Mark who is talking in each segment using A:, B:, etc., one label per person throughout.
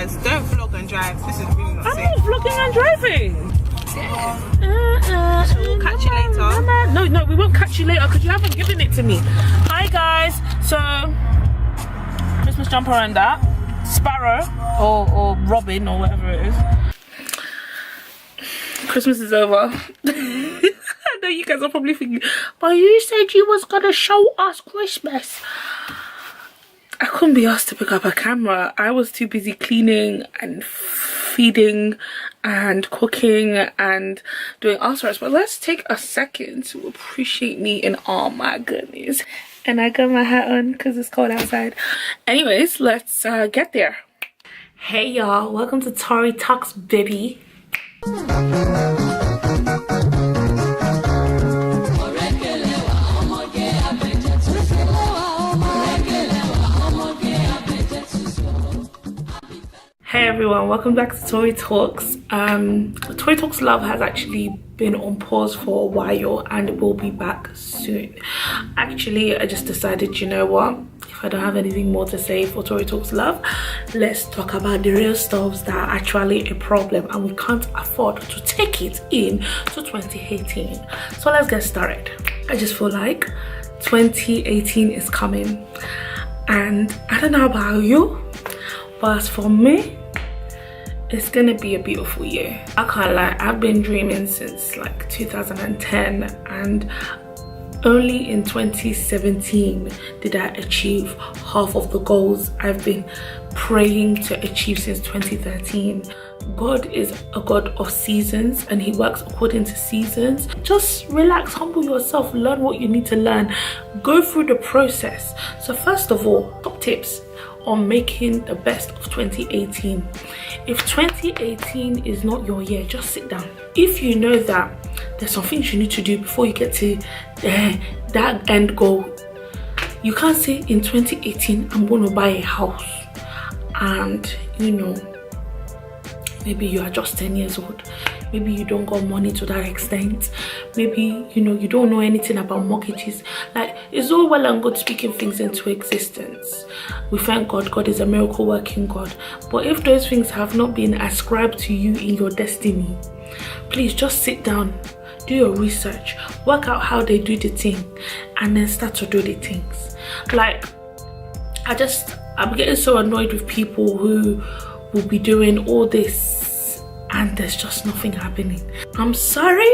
A: guys. Don't vlog and drive. This is really not safe.
B: I'm not vlogging and driving.
A: Yeah. So we'll catch you later.
B: No, we won't catch you later because you haven't given it to me. Hi guys. So Christmas jumper and that Sparrow or Robin or whatever it is. Christmas is over. I know you guys are probably thinking, but you said you was gonna show us Christmas. I couldn't be asked to pick up a camera. I was too busy cleaning and feeding and cooking and doing all sorts. But let's take a second to appreciate me in all my goodness. And I got my hat on because it's cold outside. Anyways, let's get there. Hey y'all, welcome to Tori Talks, baby. Hey everyone, welcome back to Tori Talks. Tori Talks Love has actually been on pause for a while and will be back soon. Actually, I just decided, you know what, if I don't have anything more to say for Tori Talks Love, let's talk about the real stuffs that are actually a problem and we can't afford to take it in to 2018. So let's get started. I just feel like 2018 is coming and I don't know about you, but as for me, it's gonna be a beautiful year. I can't lie, I've been dreaming since like 2010 and only in 2017 did I achieve half of the goals I've been praying to achieve since 2013. God is a God of seasons and he works according to seasons. Just relax, humble yourself, learn what you need to learn, go through the process. So first of all, top tips on making the best of 2018. If 2018 is not your year, just sit down. If you know that there's some things you need to do before you get to that end goal, you can't say in 2018 I'm going to buy a house and you know, maybe you are just 10 years old, maybe you don't got money to that extent, maybe you know you don't know anything about mortgages. Like, it's all well and good speaking things into existence. We thank God, God is a miracle working God, but if those things have not been ascribed to you in your destiny, please just sit down, do your research, work out how they do the thing and then start to do the things. Like, I'm getting so annoyed with people who will be doing all this and there's just nothing happening. I'm sorry.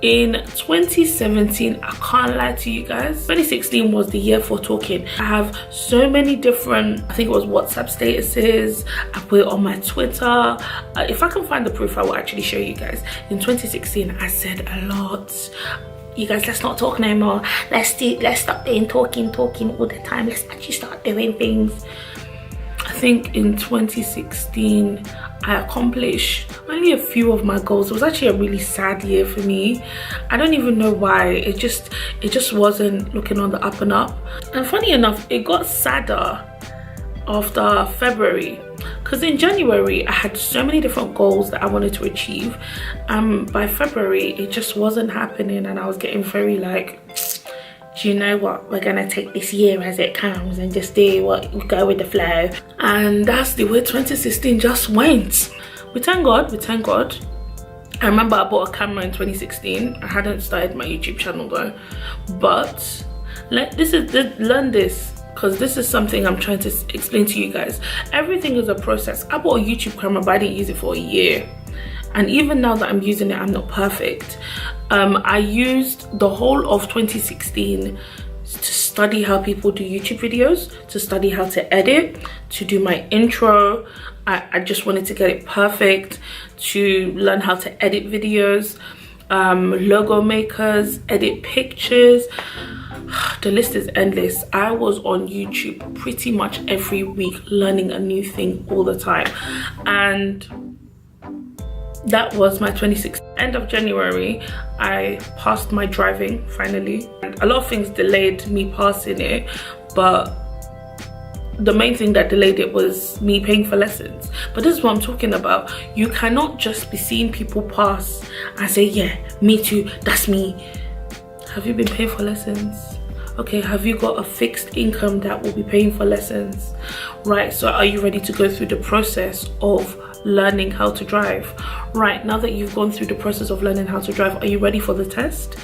B: In 2017, I can't lie to you guys, 2016 was the year for talking. I have so many different, I think it was WhatsApp statuses, I put it on my Twitter. If I can find the proof, I will actually show you guys. In 2016, I said a lot. You guys, let's not talk no more. Let's stop doing talking all the time. Let's actually start doing things. I think in 2016 I accomplished only a few of my goals. It was actually a really sad year for me. I don't even know why. It just wasn't looking on the up and up. And funny enough, it got sadder after February, because in January I had so many different goals that I wanted to achieve, and by February it just wasn't happening and I was getting very like, do you know what, we're gonna take this year as it comes and just do what, go with the flow. And that's the way 2016 just went. We thank God. I remember I bought a camera in 2016. I hadn't started my YouTube channel though, but learn this, because this is something I'm trying to explain to you guys. Everything is a process. I bought a YouTube camera but I didn't use it for a year, and even now that I'm using it, I'm not perfect. I used the whole of 2016 to study how people do YouTube videos, to study how to edit, to do my intro. I just wanted to get it perfect, to learn how to edit videos, logo makers, edit pictures. The list is endless. I was on YouTube pretty much every week learning a new thing all the time, and that was my 26th. End of January, I passed my driving finally. And a lot of things delayed me passing it, but the main thing that delayed it was me paying for lessons. But this is what I'm talking about. You cannot just be seeing people pass and say, yeah, me too, that's me. Have you been paying for lessons? Okay, have you got a fixed income that will be paying for lessons? Right, so are you ready to go through the process of learning how to drive? Right, now that you've gone through the process of learning how to drive, are you ready for the test?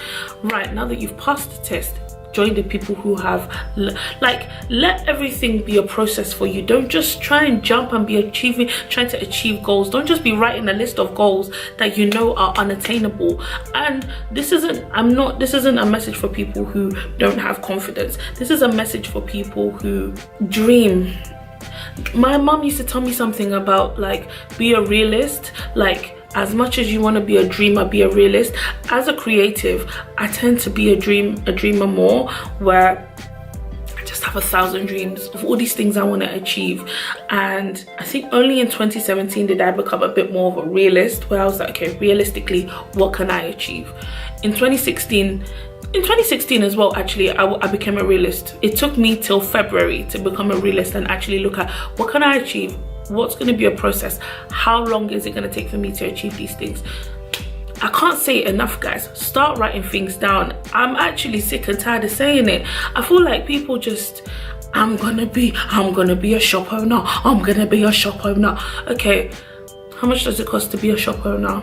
B: Right, now that you've passed the test, join the people who have, like, let everything be a process for you. Don't just try and jump and be trying to achieve goals. Don't just be writing a list of goals that you know are unattainable. And this isn't a message for people who don't have confidence. This is a message for people who dream. My mom used to tell me something about, like, be a realist. Like, as much as you want to be a dreamer, be a realist. As a creative, I tend to be a dreamer more, where I just have 1,000 dreams of all these things I want to achieve. And I think only in 2017 did I become a bit more of a realist, where I was like, okay, realistically, what can I achieve? In 2016 as well, actually, I became a realist. It took me till February to become a realist and actually look at what can I achieve? What's going to be a process? How long is it going to take for me to achieve these things? I can't say it enough, guys. Start writing things down. I'm actually sick and tired of saying it. I feel like people just, I'm gonna be a shop owner. I'm gonna be a shop owner. Okay, how much does it cost to be a shop owner?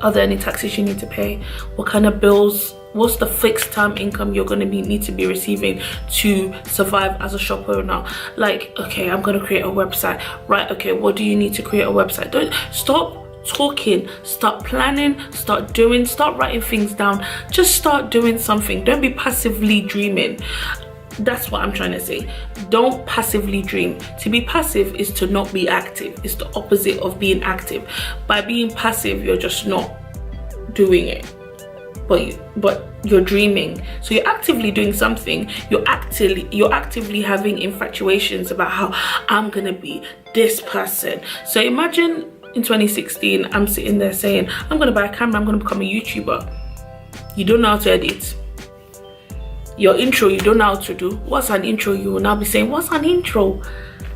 B: Are there any taxes you need to pay? What kind of bills? What's the fixed term income you're going to need to be receiving to survive as a shop owner? Like, okay, I'm going to create a website. Right, okay, what do you need to create a website? Don't stop talking, start planning, start doing, start writing things down. Just start doing something. Don't be passively dreaming. That's what I'm trying to say. Don't passively dream. To be passive is to not be active. It's the opposite of being active. By being passive, you're just not doing it. But you're dreaming. So you're actively doing something. You're actively having infatuations about how I'm gonna be this person. So imagine in 2016, I'm sitting there saying, I'm gonna buy a camera, I'm gonna become a YouTuber. You don't know how to edit. Your intro, you don't know how to do. What's an intro? You will now be saying, what's an intro?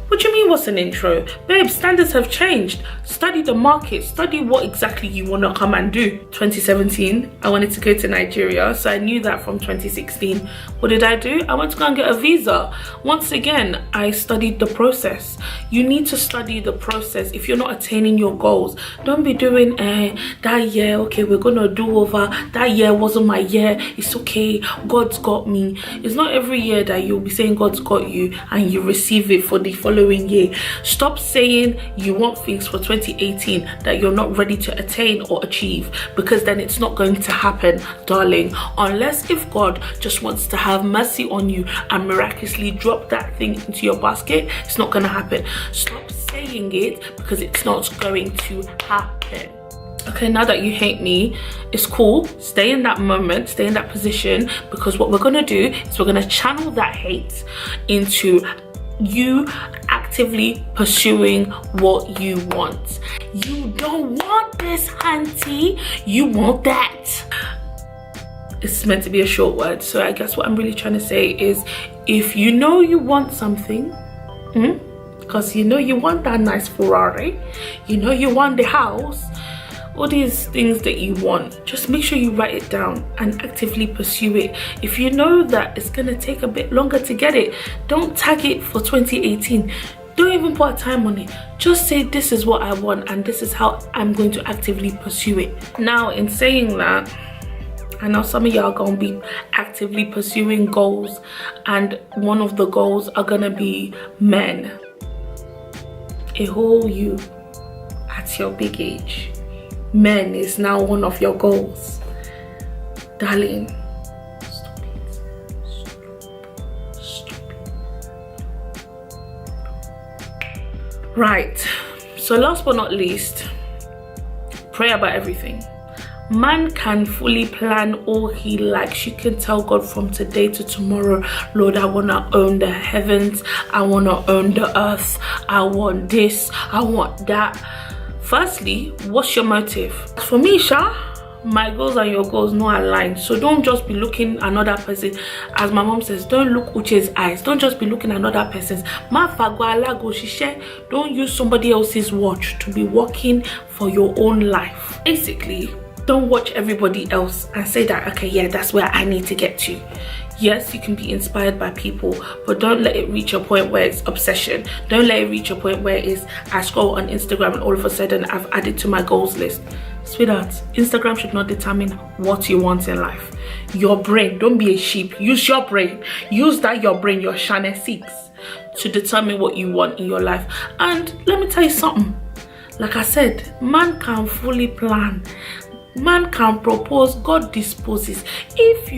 B: What do you mean, what's an intro? Babe, standards have changed. Study the market. Study what exactly you want to come and do. 2017, I wanted to go to Nigeria, so I knew that from 2016. What did I do? I went to go and get a visa. Once again, I studied the process. You need to study the process if you're not attaining your goals. Don't be doing, that year, okay, we're going to do over. That year wasn't my year. It's okay. God's got me. It's not every year that you'll be saying God's got you and you receive it for the following year. Stop saying you want things for 2018 that you're not ready to attain or achieve, because then it's not going to happen, darling. Unless if God just wants to have mercy on you and miraculously drop that thing into your basket, it's not going to happen. Stop saying it, because it's not going to happen. Okay, now that you hate me, it's cool. Stay in that moment, stay in that position, because what we're going to do is we're going to channel that hate into you actively pursuing what you want. You don't want this, auntie. You want that. It's meant to be a short word, so I guess what I'm really trying to say is, if you know you want something, because you know you want that nice Ferrari, you know you want the house, all these things that you want, just make sure you write it down and actively pursue it. If you know that it's gonna take a bit longer to get it, don't tag it for 2018. Don't even put a time on it. Just say, this is what I want and this is how I'm going to actively pursue it. Now, in saying that, I know some of y'all gonna be actively pursuing goals, and one of the goals are gonna be men. A whole you at your big age. Men is now one of your goals. Darling, stop it. Stop it. Right, so last but not least, pray about everything. Man can fully plan all he likes. You can tell God from today to tomorrow, Lord, I want to own the heavens, I want to own the earth, I want this, I want that. Firstly, what's your motive? For me, Sha, my goals and your goals no align. So don't just be looking another person. As my mom says, don't look Uche's eyes. Don't just be looking another person's. Don't use somebody else's watch to be working for your own life. Basically, don't watch everybody else and say that, okay, yeah, that's where I need to get to. Yes, you can be inspired by people, but don't let it reach a point where it's obsession. Don't let it reach a point where it's I scroll on Instagram and all of a sudden I've added to my goals list. Sweetheart, Instagram should not determine what you want in life. Your brain, don't be a sheep. Use your brain. Use that your brain, your Channel 6, to determine what you want in your life. And let me tell you something. Like I said, man can fully plan. Man can propose, God disposes. If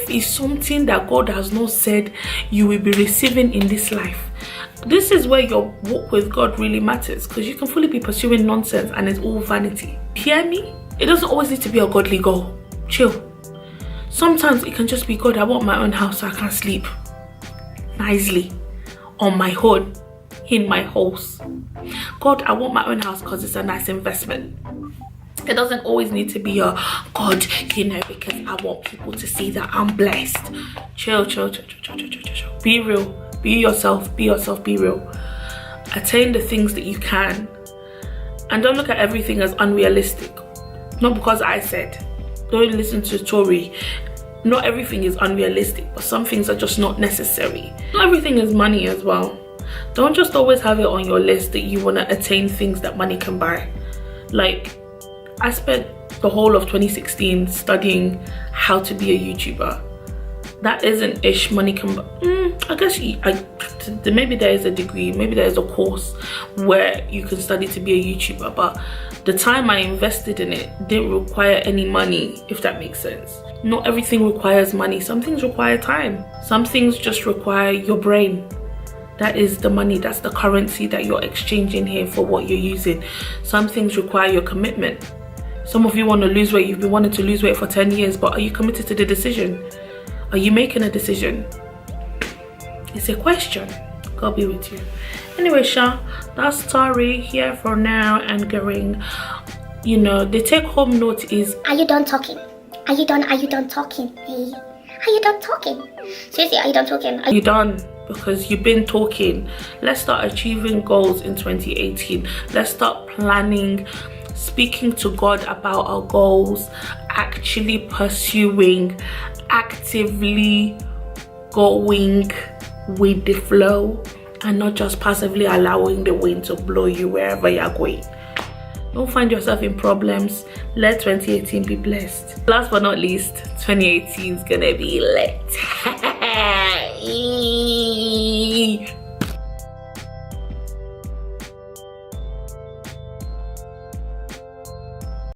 B: it's something that God has not said you will be receiving in this life, this is where your walk with God really matters, because you can fully be pursuing nonsense and it's all vanity. Hear me? It doesn't always need to be a godly goal. Chill. Sometimes it can just be, God, I want my own house so I can sleep nicely on my own in my house. God, I want my own house because it's a nice investment. It doesn't always need to be a God, you know, because I want people to see that I'm blessed. Chill. Be real. Be yourself. Be yourself. Be real. Attain the things that you can. And don't look at everything as unrealistic. Not because I said. Don't listen to Tori. Not everything is unrealistic, but some things are just not necessary. Not everything is money as well. Don't just always have it on your list that you want to attain things that money can buy. Like, I spent the whole of 2016 studying how to be a YouTuber. That isn't ish money can buy. I guess maybe there is a degree, maybe there is a course where you can study to be a YouTuber, but the time I invested in it didn't require any money, if that makes sense. Not everything requires money. Some things require time. Some things just require your brain. That is the money, that's the currency that you're exchanging here for what you're using. Some things require your commitment. Some of you want to lose weight, you've been wanting to lose weight for 10 years, but are you committed to the decision? Are you making a decision? It's a question. God be with you. Anyway, Sha, that's Tori here for now and going. You know, the take home note is,
C: are you done talking? Are you done talking? Hey, are you done talking? Seriously, are you done talking?
B: Are you done? Because you've been talking. Let's start achieving goals in 2018. Let's start planning, speaking to God about our goals, actually pursuing, actively going with the flow, and not just passively allowing the wind to blow you wherever you're going. Don't find yourself in problems. Let 2018 be blessed. Last but not least, 2018 is gonna be lit.